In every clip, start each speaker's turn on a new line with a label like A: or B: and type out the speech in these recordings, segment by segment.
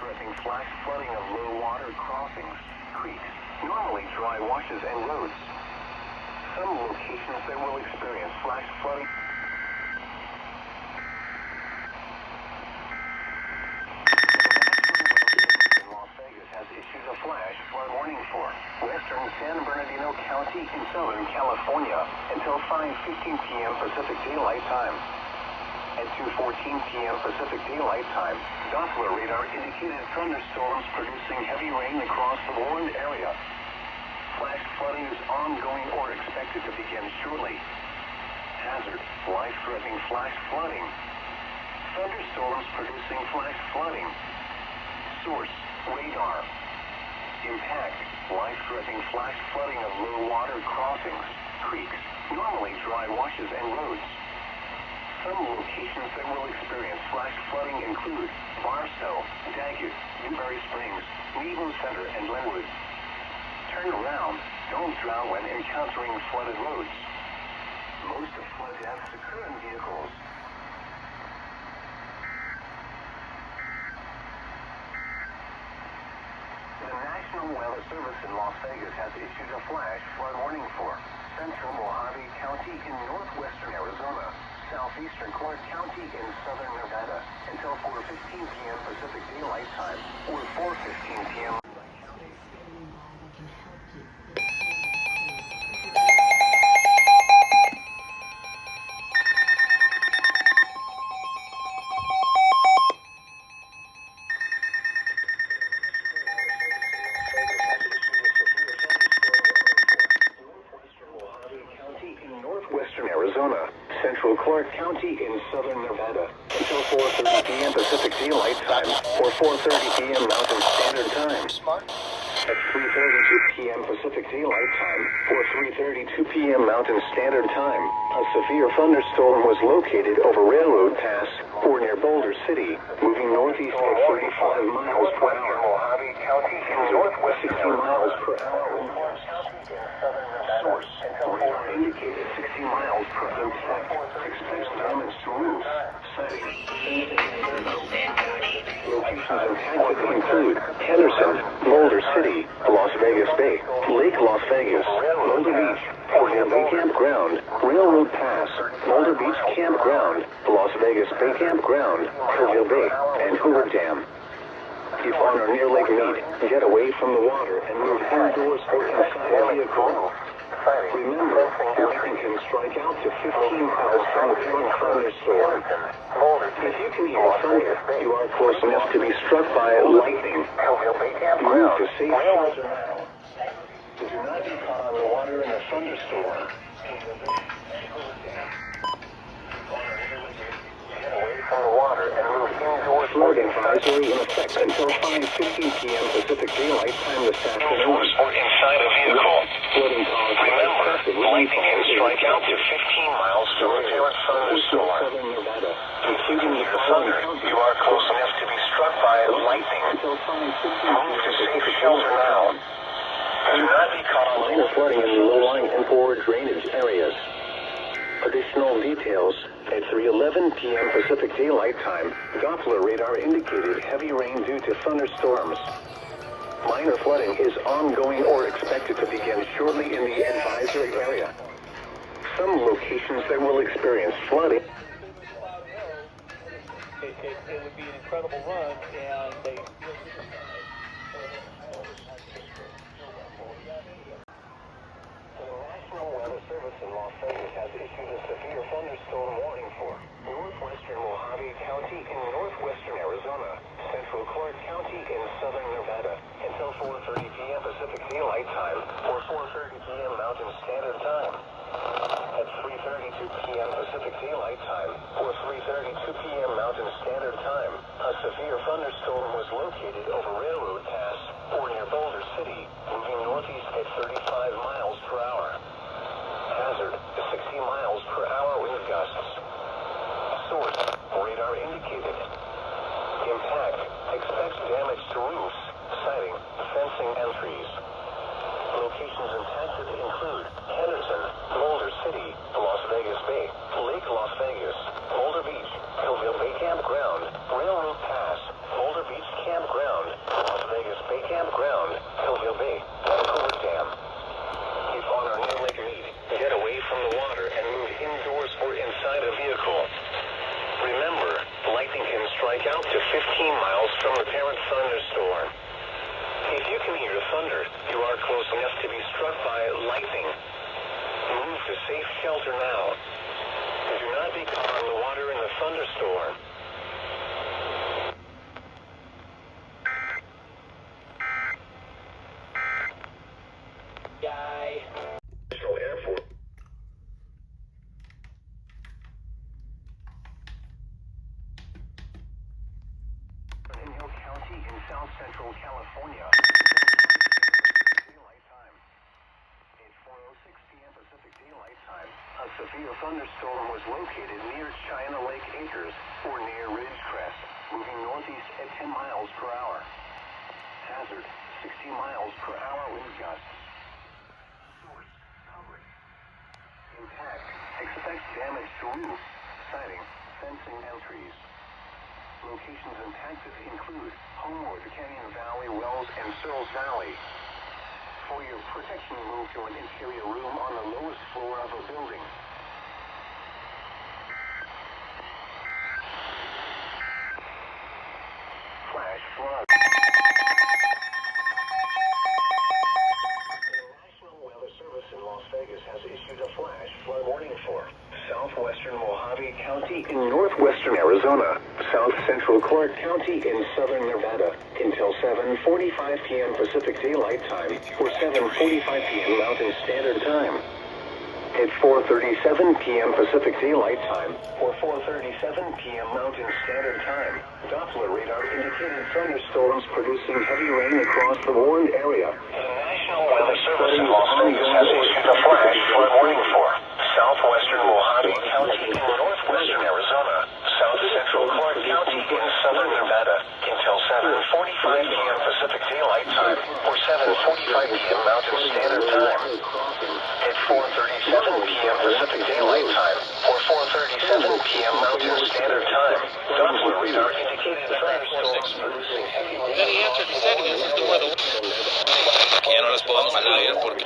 A: life-threatening flash flooding of low water crossings, creeks, normally dry washes and roads. Some locations that will experience flash flooding. Las Vegas has issued a flash flood warning for western San Bernardino County in Southern California until 5:15 p.m. Pacific Daylight Time. At 2:14 p.m. Pacific Daylight Time, Doppler radar indicated thunderstorms producing heavy rain across the warned area. Flash flooding is ongoing or expected to begin shortly. Hazard, life-threatening flash flooding. Thunderstorms producing flash flooding. Source, radar. Impact, life-threatening flash flooding of low water crossings, creeks, normally dry washes and roads. Some locations that will experience flash flooding include Barstow, Daggett, Newberry Springs, Needham Center, and Glenwood. Turn around. Don't drown when encountering flooded roads. Most of flood deaths occur in vehicles. The National Weather Service in Las Vegas has issued a flash flood warning for central Mojave County in northwestern Arizona, southeastern Clark County in southern Nevada until 4:15 p.m. Pacific Daylight Time or 4:15 p.m. Northwestern Arizona, central Clark County in southern Nevada until 4:30 p.m. Pacific Daylight Time or 4:30 p.m. Mountain Standard Time. At 3:32 p.m. Pacific Daylight Time or 3:32 p.m. Mountain Standard Time, a severe thunderstorm was located over Railroad Pass or near Boulder City, moving northeast at 35 miles per hour. Mojave County in northwest 60 miles per hour. Source, radar indicated 60 miles per hour. Expects damage to roofs, siding, locations impacted include Henderson, Boulder City, Las Vegas Bay, Lake Las Vegas, Boulder Beach, Fort Bay Campground, Railroad Pass, Boulder Beach Campground, Las Vegas Bay Campground, Coville Bay, and Hoover Dam. If on or near Lake Mead, get away from the water and move indoors or inside a vehicle. Remember, lightning can strike out to 15 miles from the current thunderstorm. If you can hear thunder, you are close enough to be struck by lightning. Move to safe shelter now. Do not be caught on the water in a thunderstorm. Get away from the water and move indoors. Flood advisory in effect until 5:15 p.m. Pacific Daylight Time this afternoon. Or inside a vehicle. Flooding caused by lightning can strike out to 15 miles from a violent thunderstorm. Including the thunder, you are close enough to be struck by lightning. Move to safe shelter now. Do not be caught on minor flooding in low-lying and poor drainage areas. Additional details. At 3:11 p.m. Pacific Daylight Time, Doppler radar indicated heavy rain due to thunderstorms. Minor flooding is ongoing or expected to begin shortly in the advisory area. Some locations that will experience flooding.
B: It would be an incredible run, and they...
A: National Weather Service in Las Vegas has issued a severe thunderstorm warning for northwestern Mojave County in northwestern Arizona, central Clark County in southern Nevada until 4:30 p.m. Pacific Daylight Time or 4:30 p.m. Mountain Standard Time. At 3:32 p.m. Pacific Daylight Time or 3:32 p.m. Mountain Standard Time, a severe thunderstorm was located over Railroad Pass or near Boulder City, moving northeast at 35 miles per hour. Hazard, 60 miles per hour wind gusts. Source, radar indicated. Impact, expects damage to roofs, siding, fencing, and trees. Locations impacted include Henderson, Boulder City, Las Vegas Bay, Lake Las Vegas, Boulder Beach, Coville Bay Campground, Railroad Pass, Boulder Beach Campground, safe shelter now. Do not be caught on the water in the thunderstorm. National Airport. In Hill County in south central California. Daylight time. At 4:06 p.m. Pacific Daylight Time, a severe thunderstorm was located near China Lake Acres or near Ridgecrest, moving northeast at 10 miles per hour. Hazard, 60 miles per hour wind gusts. Source, public. Impact, expect damage to roof, siding, fencing, and trees. Locations impacted include Homewood, Canyon Valley, Wells, and Searles Valley. For your protection, move to an interior room on the lowest floor of a building. Flash flood. The National Weather Service in Las Vegas has issued a flash flood warning for southwestern Mojave County in northwestern Arizona, south central Clark County in southern Nevada until 7:45 p.m. Pacific Daylight Time or 7:45 p.m. Mountain Standard Time. At 4:37 p.m. Pacific Daylight Time or 4:37 p.m. Mountain Standard Time, Doppler radar indicated thunderstorms producing heavy rain across the warned area. The National Weather Service in Las Vegas has issued a flash flood warning for southwestern Mojave County in northwestern Arizona, south central Clark County in southern Nevada until 7:45 p.m. Pacific Daylight Time or 7:45 p.m. Mountain Standard Time. At 4:37 p.m. Pacific Daylight Time or 4:37 p.m. Mountain Standard Time, Doppler radar indicated thunderstorms producing heavy rain.
C: Then he answered and said, this is the weather. Ya no les podemos hablar ya porque...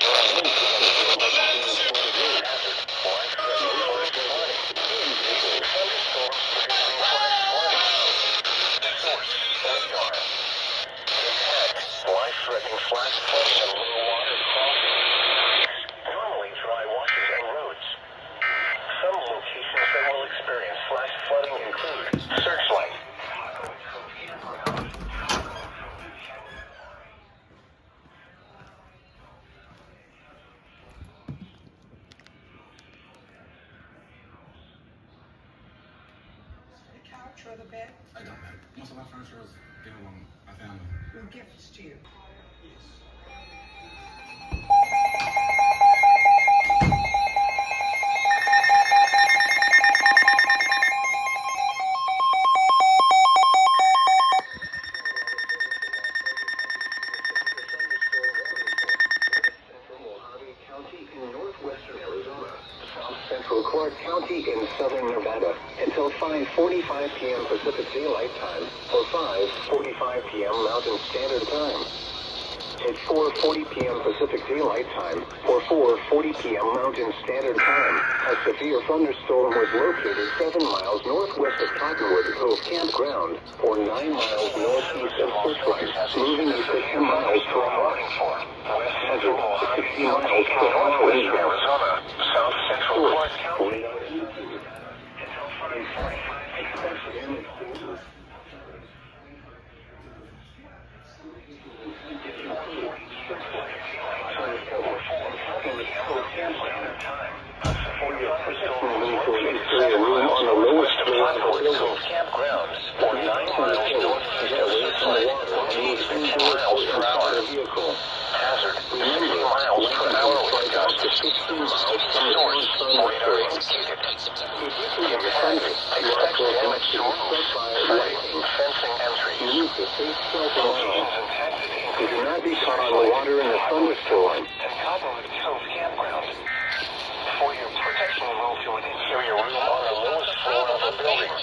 A: Life-threatening flash flooding and low water crossings. Normally dry washes and roads. Some locations that will experience flash flooding include Searchlight.
D: The couch or the bed?
E: I don't know. Most of my furniture was given by my family.
D: Who gifts to you?
A: Central Clark County in southern Nevada until 5:45 p.m. Pacific Daylight Time or 5:45 p.m. Mountain Standard Time. At 4:40 p.m. Pacific Daylight Time or 4:40 p.m. Mountain Standard Time, a severe thunderstorm was located 7 miles northwest of Cottonwood Cove Campground or 9 miles northeast of Searchlight, moving east at 10 miles per hour. West Central Mojave, 60 miles per hour in Arizona, South Central Clark County. Until 5:45, expect damage to roof. On the lowest floor of the building. Campground, or 9 miles northeast of Searchlight, winds 10 miles per hour. Hazard, 60 miles per hour with gusts 15 miles from the source. Radar indicated. Impact, expect damage to roofs, siding, fencing, and trees. Locations impacted include do not be caught on the water in the thunderstorm. And Cottonwood Cove Campground. For your protection, move to an interior room on the lowest floor of the building.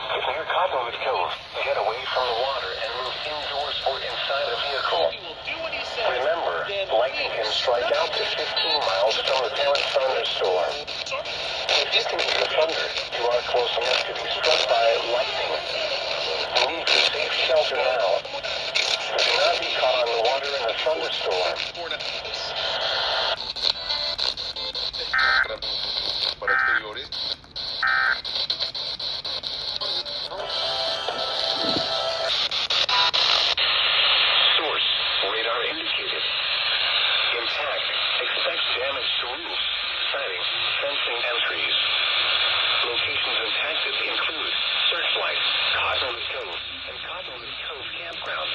A: If near Cottonwood Cove, get away from the water and move indoors or inside a vehicle. Remember, lightning can strike out to 15 miles from the parent thunderstorm. If you can hear the thunder, you are close enough to be struck by lightning. Move to safe shelter now. Do not be caught on the water in a thunderstorm. damage to roofs, siding, fencing, and trees. Locations impacted include Searchlight, Cottonwood Cove, and Cottonwood Cove Campground.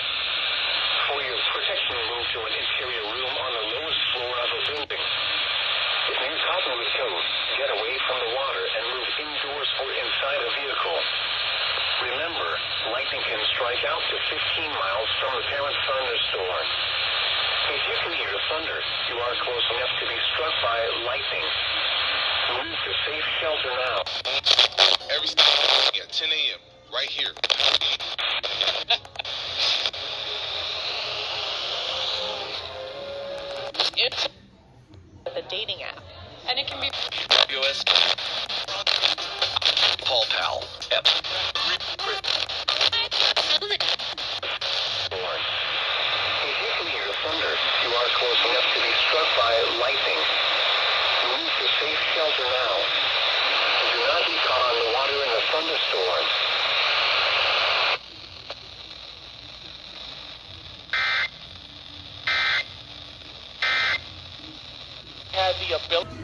A: For your protection, move to an interior room on the lowest floor of a building. If near Cottonwood Cove, get away from the water and move indoors or inside a vehicle. Remember, lightning can strike out to 15 miles from the parent thunderstorm. If you can hear thunder, you are close enough to be struck by lightning. Move to safe shelter now.
F: Every Saturday at 10 a.m. right here.
G: It's the dating app, and it can be
C: US. Paul Pal. Yep.
A: If you can hear thunder, you are close enough to be struck by lightning. Move to safe shelter now. Do not be caught on the water in a thunderstorm.
B: Had the ability.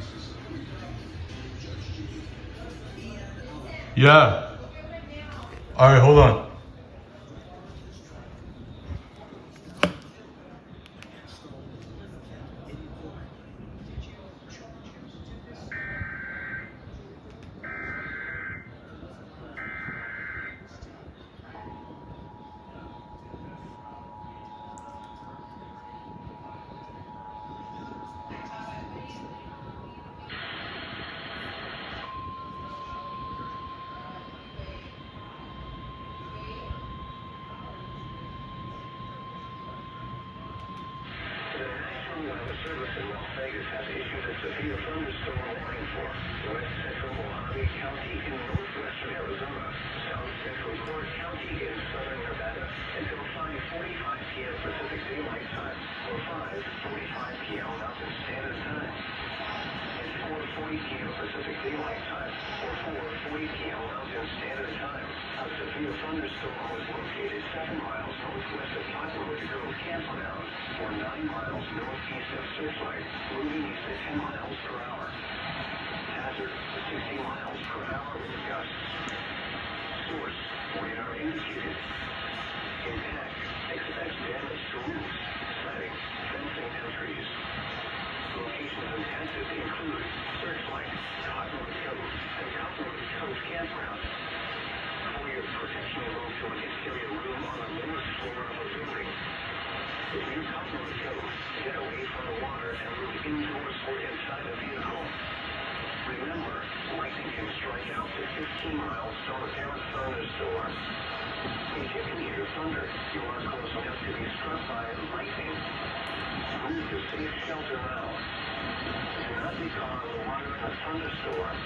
H: Yeah. All right, hold on.
A: Service in Las Vegas has issued a severe thunderstorm warning for west central Mojave County in northwestern Arizona, south central Clark County in southern Nevada until 5:45 p.m. Pacific Daylight Time or 5:45 p.m. Mountain Standard Time, and 4:40 p.m. Pacific Daylight Time or 4:40 p.m. Mountain Standard Time. A severe thunderstorm was located 7 miles northwest of Cottonwood Grove Campground or 9 miles northeast of Searchlight, moving east at 10 miles per hour. Hazard, 60 miles per hour with gusts. Source, radar indicated. Impact, expects damage to roofs, siding, fencing, and trees. Locations impacted include Searchlight, Cottonwood Cove, and Cottonwood Cove Campground. For your protection, move to an interior room on the lowest floor of a building. If you Cottonwood Cove, get away from the water and move indoors or inside a vehicle. Remember, lightning can strike out to 15 miles from a parent thunderstorm. If you can hear thunder, you are close enough to be struck by lightning. Move to safe shelter now. Do not be caught on the water in a thunderstorm.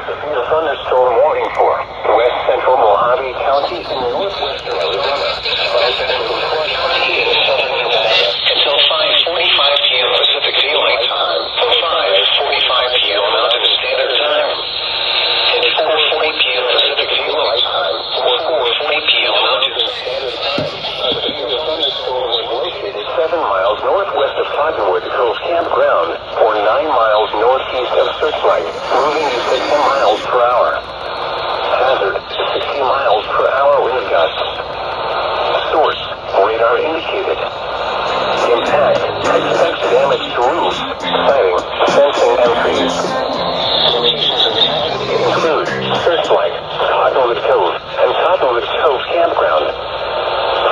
A: Severe thunderstorm warning for west central Mojave County in northwestern Arizona, south central Clark County in southern Nevada until 5:45 p.m. Pacific Daylight Time or 5:45 p.m. Mountain Standard Time, and 4:40 p.m. Pacific Daylight Time or 4:40 p.m. Mountain Standard Time. A severe thunderstorm was located 7 miles northwest of Cottonwood Cove Campground or 9 miles northeast of Searchlight, moving east at 10 miles per hour. Hazard, 60 miles per hour wind gusts. Source, radar indicated. Impact, expects damage to roofs, siding, fencing, and trees. Locations include Searchlight, Cottonwood Cove, and Cottonwood Cove Campground.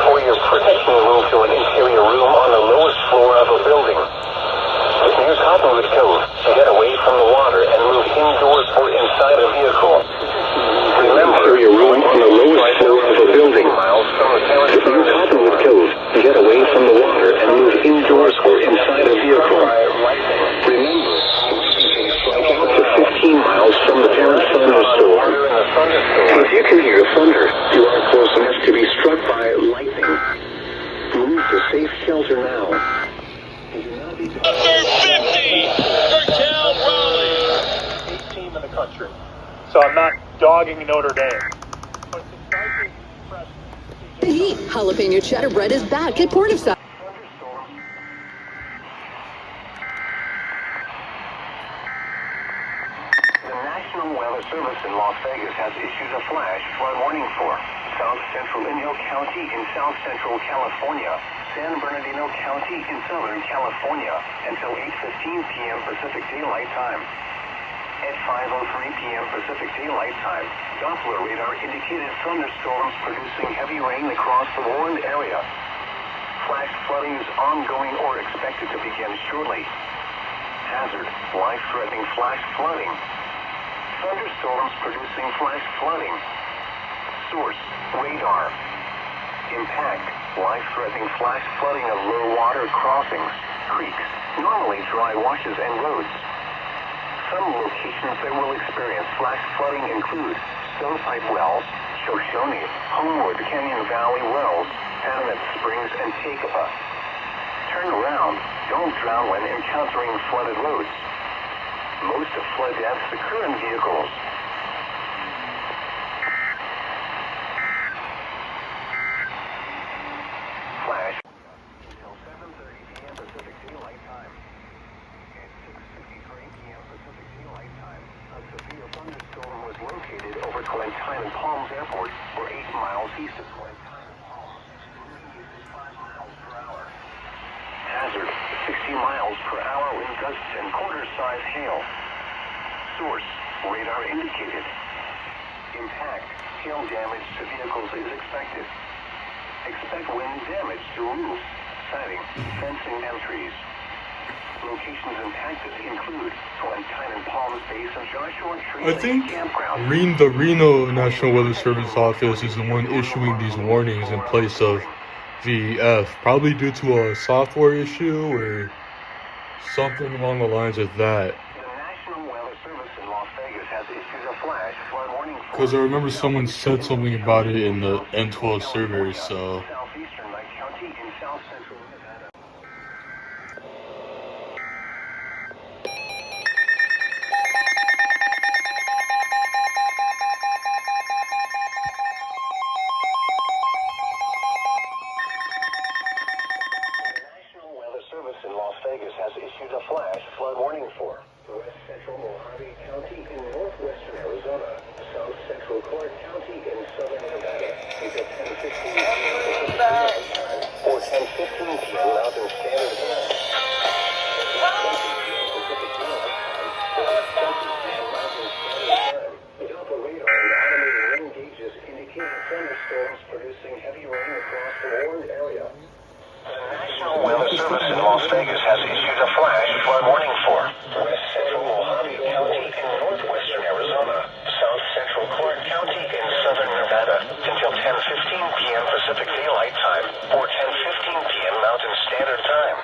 A: For your protection, move to an interior room on the lowest floor of a building. If near Cottonwood Cove, get away from the water and move indoors or inside a vehicle. Remember, your room on the lowest floor of a building. If near Cottonwood Cove, get away from the water and move indoors or inside a vehicle. Remember, strike out to 15 miles from the parent thunderstorm. If you can hear thunder, you are close enough to be struck by lightning. Move to safe shelter now.
C: Under 50 for Cal Raleigh.
B: So I'm not dogging Notre Dame. But it's exciting press.
I: The heat. Jalapeno cheddar bread is back at Port of South.
A: The National Weather Service in Las Vegas has issued a flash flood warning for South Central Inyo County in South Central California, San Bernardino County in Southern California until 8:15 p.m. Pacific Daylight Time. At 5:03 p.m. Pacific Daylight Time, Doppler radar indicated thunderstorms producing heavy rain across the warned area. Flash flooding is ongoing or expected to begin shortly. Hazard, life-threatening flash flooding. Thunderstorms producing flash flooding. Source, radar. Impact, life-threatening flash flooding of low water crossings, creeks, normally dry washes and roads. Some locations that will experience flash flooding include Stonepipe Wells, Shoshone, Homewood Canyon Valley Wells, Panamint Springs, and Takapa. Turn around. Don't drown when encountering flooded roads. Most of flood deaths occur in vehicles. Flash until 7:30 p.m. Pacific Daylight Time. At 6:53 p.m. Pacific Daylight Time, a severe thunderstorm was located over Clementine and Palms Airport, or 8 miles east of Clementine and Palms. Wind is 5 miles per hour. Hazard, 60 miles per hour wind gusts and quarter-size hail. Source, radar indicated. Impact, hail damage to vehicles is expected. Expect wind damage to roofs, siding, fencing, and trees. Locations impacted include Clementine and Palms Base of Joshua Tree
H: I think
A: Campground.
H: the Reno National Weather Service office is the one issuing these warnings in place of VEF, probably due to a software issue or something along the lines of that.
A: The National Weather Service in Las Vegas has issued a flash flood warning for
H: Because I remember someone said something about it in the N12 server, so...
A: southeastern Lake County in south central Nevada. The National Weather Service in Las Vegas has issued a flash flood warning for west central Mojave County in northwestern Arizona, south central Clark County in southern Nevada until 10:15 p.m. or 10:15 p.m. Mountain Standard Time. Doppler radar and automated rain gauges indicate thunderstorms producing heavy rain across the warned area. The National Weather Service in Las Vegas has issued a flash flood warning for west central Mojave County in northwestern Arizona, south central Clark County in southern Nevada until 10:15 p.m. Pacific Daylight Time or 10:15 p.m. Mountain Standard Time.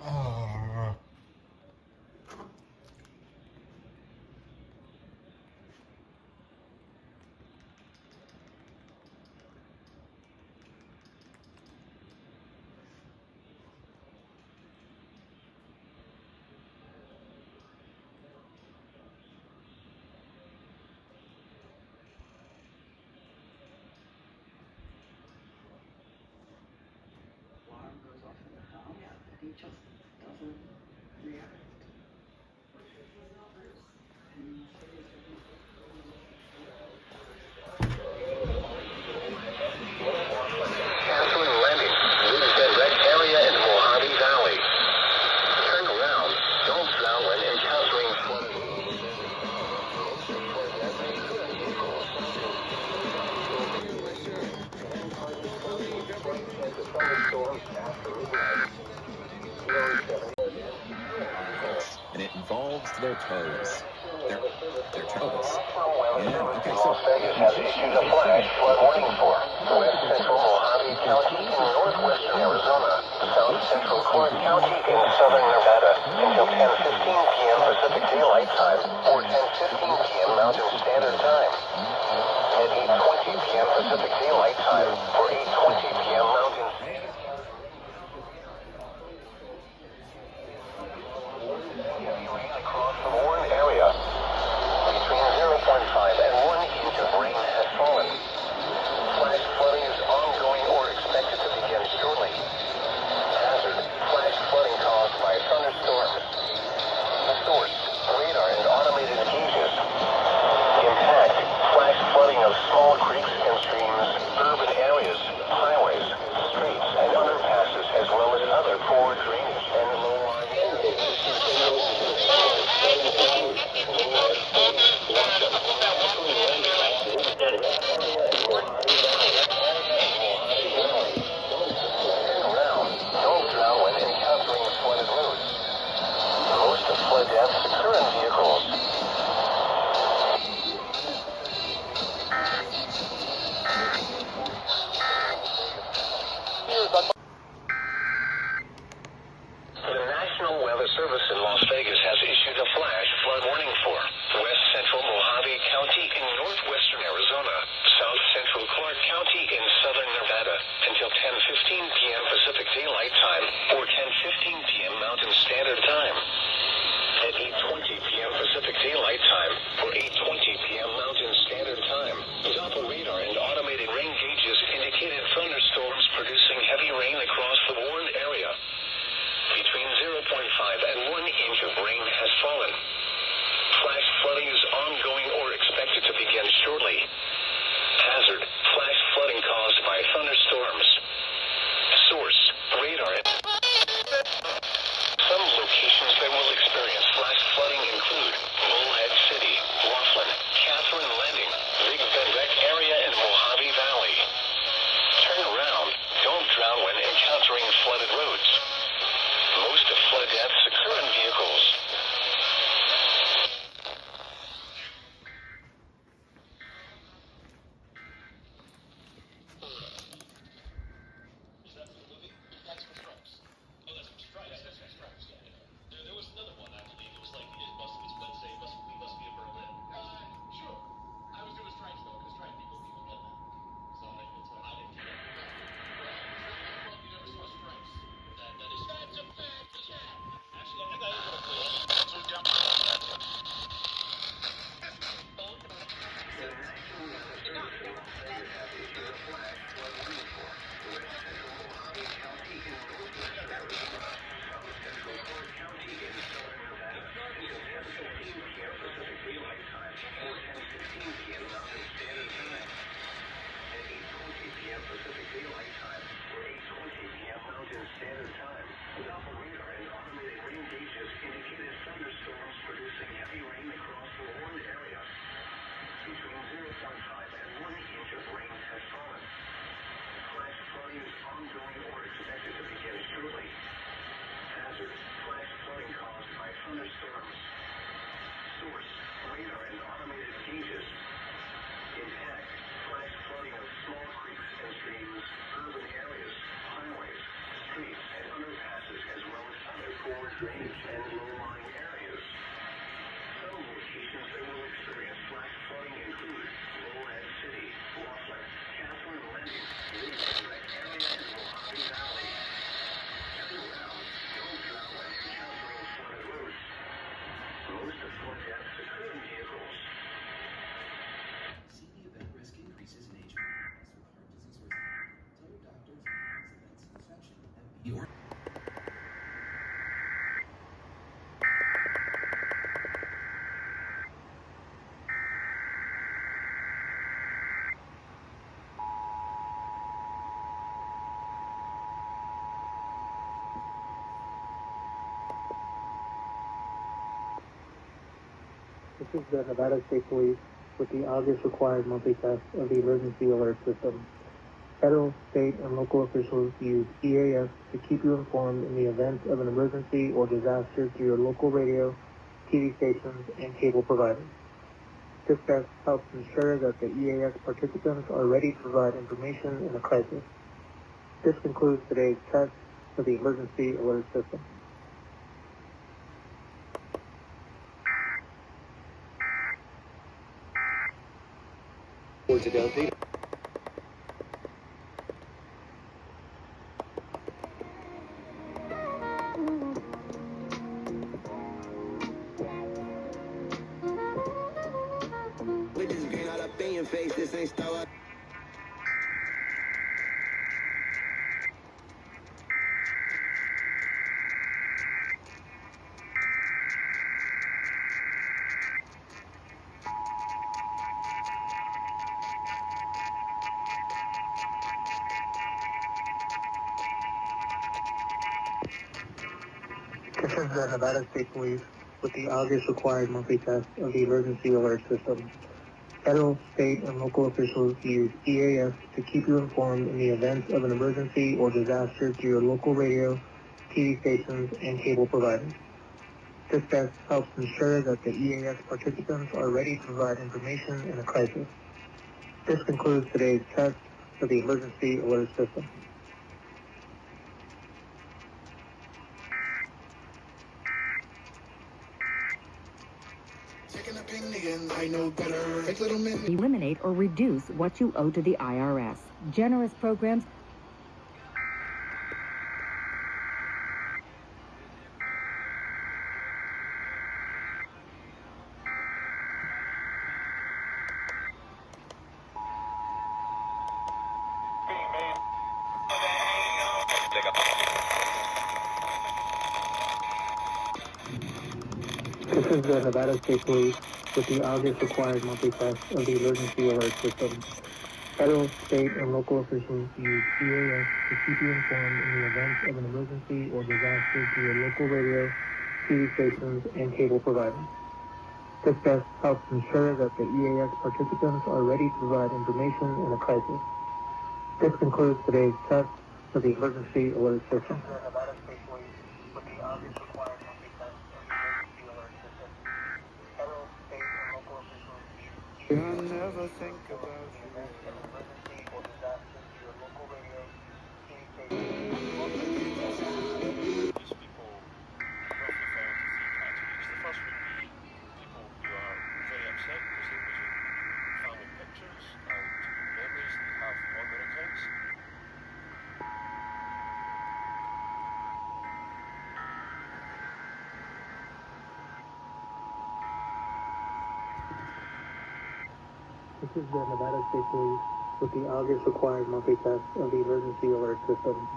D: Alarm goes off in the house. Yeah, but he just doesn't react.
A: Canceling landing. Leave the red area in Mojave Valley. Turn around. Don't drown when encountering flooded.
J: And it involves their toes. Their toes.
A: Yeah, okay, so Las Vegas has issued a flash flood warning for west central Mojave County in northwestern Arizona, south central Clark County in southern Nevada until 10:15 p.m. Pacific Daylight Time or 10:15 p.m. Mountain Standard Time. At 8:20 p.m. Pacific Daylight Time or 8:20 p.m. Mountain Standard Time. Heavy rain across the Warren area. Between 0.5 and 1 inch of rain has fallen. Flash flooding is ongoing or expected to begin shortly. Hazard, flash flooding caused by thunderstorms. The source, radar and automated gauges. Impact, flash flooding of small creeks and streams, urban areas, highways, streets, and underpasses, as well as other poor drainage and low-lying areas. Don't drown when encountering flooded roads. Most of flood deaths occur in vehicles. The National Weather Service in Las Vegas has issued a flash flood warning for west central Mojave County in northwestern Arizona, south central Clark County in southern Nevada until 10:15 p.m. Pacific Daylight Time or 10:15 p.m. Mountain Standard Time. At 8:20 p.m. Pacific Daylight Time or 8:20 p.m. Mountain Standard Time, Doppler radar and automated rain gauges indicated thunderstorms producing heavy rain across the Warren area. Between 0.5 and 1 inch of rain has fallen. Flash flooding is ongoing or expected to begin shortly. Hazard, flash flooding caused by thunderstorms. Source, radar. Some locations that will experience flash flooding include Bullhead City, Laughlin, Catherine Landing, Big Bend Wreck area in Mojave Valley. Turn around. Don't drown when encountering flooded roads. Most of flood deaths occur in vehicles. streets and underpasses, as well as other
K: This is the Nevada State Police with the August required monthly test of the emergency alert system. Federal, state, and local officials use EAS to keep you informed in the event of an emergency or disaster through your local radio, TV stations, and cable providers. This test helps ensure that the EAS participants are ready to provide information in a crisis. This concludes today's test of the emergency alert system.
J: Towards a Delta.
A: With this green all up in your face, this ain't Star Wars.
K: This is the Nevada State Police with the August required monthly test of the emergency alert system. Federal, state, and local officials use EAS to keep you informed in the event of an emergency or disaster through your local radio, TV stations, and cable providers. This test helps ensure that the EAS participants are ready to provide information in a crisis. This concludes today's test of the emergency alert system.
L: Eliminate or reduce what you owe to the IRS. Generous programs.
K: This is the Nevada State Police with the August required monthly test of the emergency alert system. Federal, state, and local officials use EAS to keep you informed in the event of an emergency or disaster through your local radio, TV stations, and cable providers. This test helps ensure that the EAS participants are ready to provide information in a crisis. This concludes today's test of the emergency alert system.
E: I never think about you.
C: These people roughly fall into three categories. The first would be people who are very upset because they're losing family pictures and memories that they have on their accounts.
K: This is the Nevada State Police with the August required monthly test of the emergency alert system.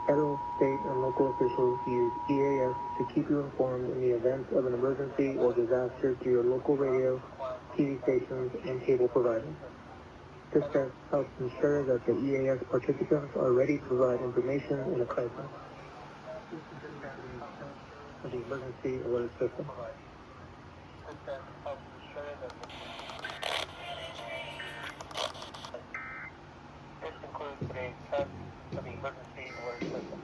K: Federal, state, and local officials use EAS to keep you informed in the event of an emergency or disaster through your local radio, TV stations, and cable providers. This test helps ensure that the EAS participants are ready to provide information in a crisis. This is the test of the emergency alert system. This test helps ensure that this concludes today's test of the emergency alert system.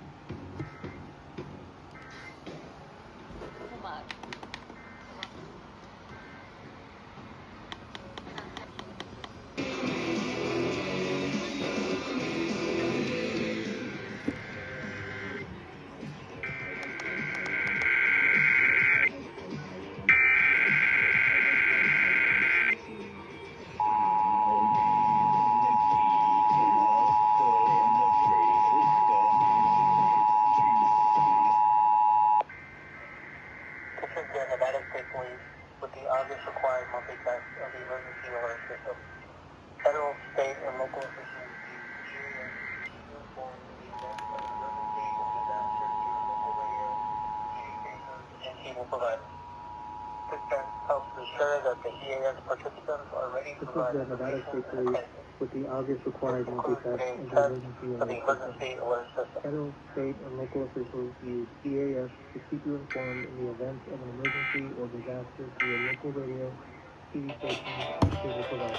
K: RMT will provide. This test helps ensure that the EAS participants are ready to provide information with the August required multi-test and emergency alert system. Federal, state, and local officials use EAS to keep you informed in the event of an emergency or disaster through a local radio, TV stations, and cable provider.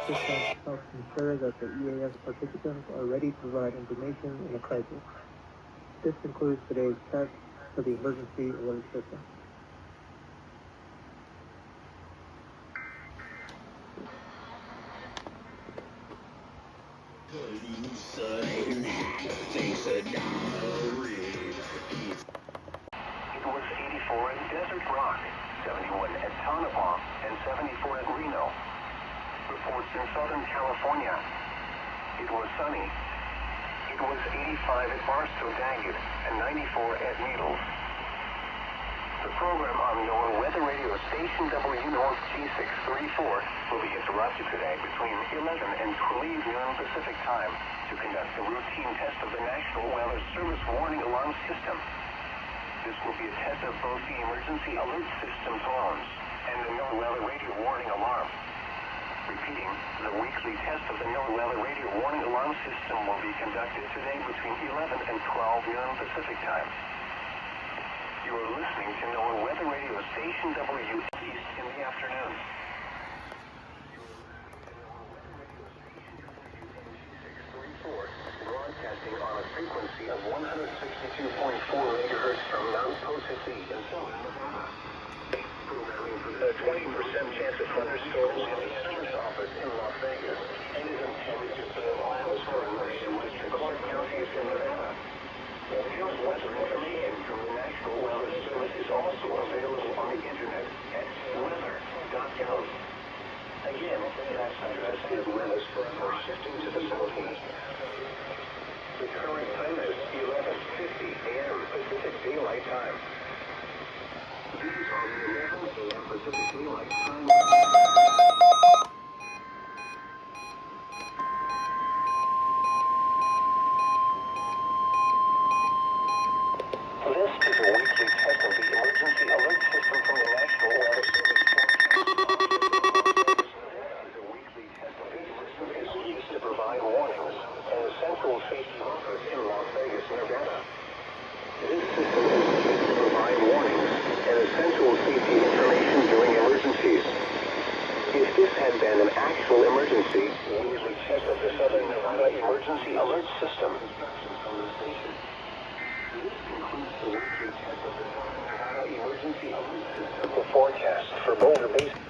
K: This test helps ensure that the EAS participants are ready to provide information in a crisis. This concludes today's test for the emergency alert system.
A: It was 84 at Desert Rock, 71 at Tonopah, and 74 at Reno. Reports in Southern California. It was sunny. It was 85 at Barstow Daggett and 94 at Needles. The program on NOAA Weather Radio Station W North G634 will be interrupted today between 11 and 12 noon Pacific Time to conduct a routine test of the National Weather Service Warning Alarm System. This will be a test of both the Emergency Alert System tones and the NOAA Weather Radio Warning Alarm. Repeating, the weekly test of the NOAA Weather Radio Warning Alarm System will be conducted today between 11 and 12 noon Pacific Time. You are listening to NOAA Weather Radio Station W East in the afternoon. Broadcasting on a frequency of 162.4 megahertz from Mount Potosi in southern Nevada. Programming for the 20% chance of thunderstorms in the service office in Las Vegas and is intended to serve Iowa's Fort-Worth and Western Clark counties in Nevada. Here's weather information from the National Weather Service is also available on the internet at weather.gov. Again, that address is Willis for shifting to the southeast. The current time is 11:50 a.m. Pacific Daylight Time. These are the 11 a.m. Pacific Daylight Time. This is a weekly test of the Emergency Alert System from the National Weather Service forecast. This is a weekly test of the system is used to provide warnings and a central safety office in Las Vegas, Nevada. This system is used to provide warnings and essential safety information during emergencies. If this had been an actual emergency, we would test of the Southern Nevada Emergency Alert System. From the station. This concludes the weekly test of the Southern Nevada Emergency Alert System. The forecast for Boulder Basin.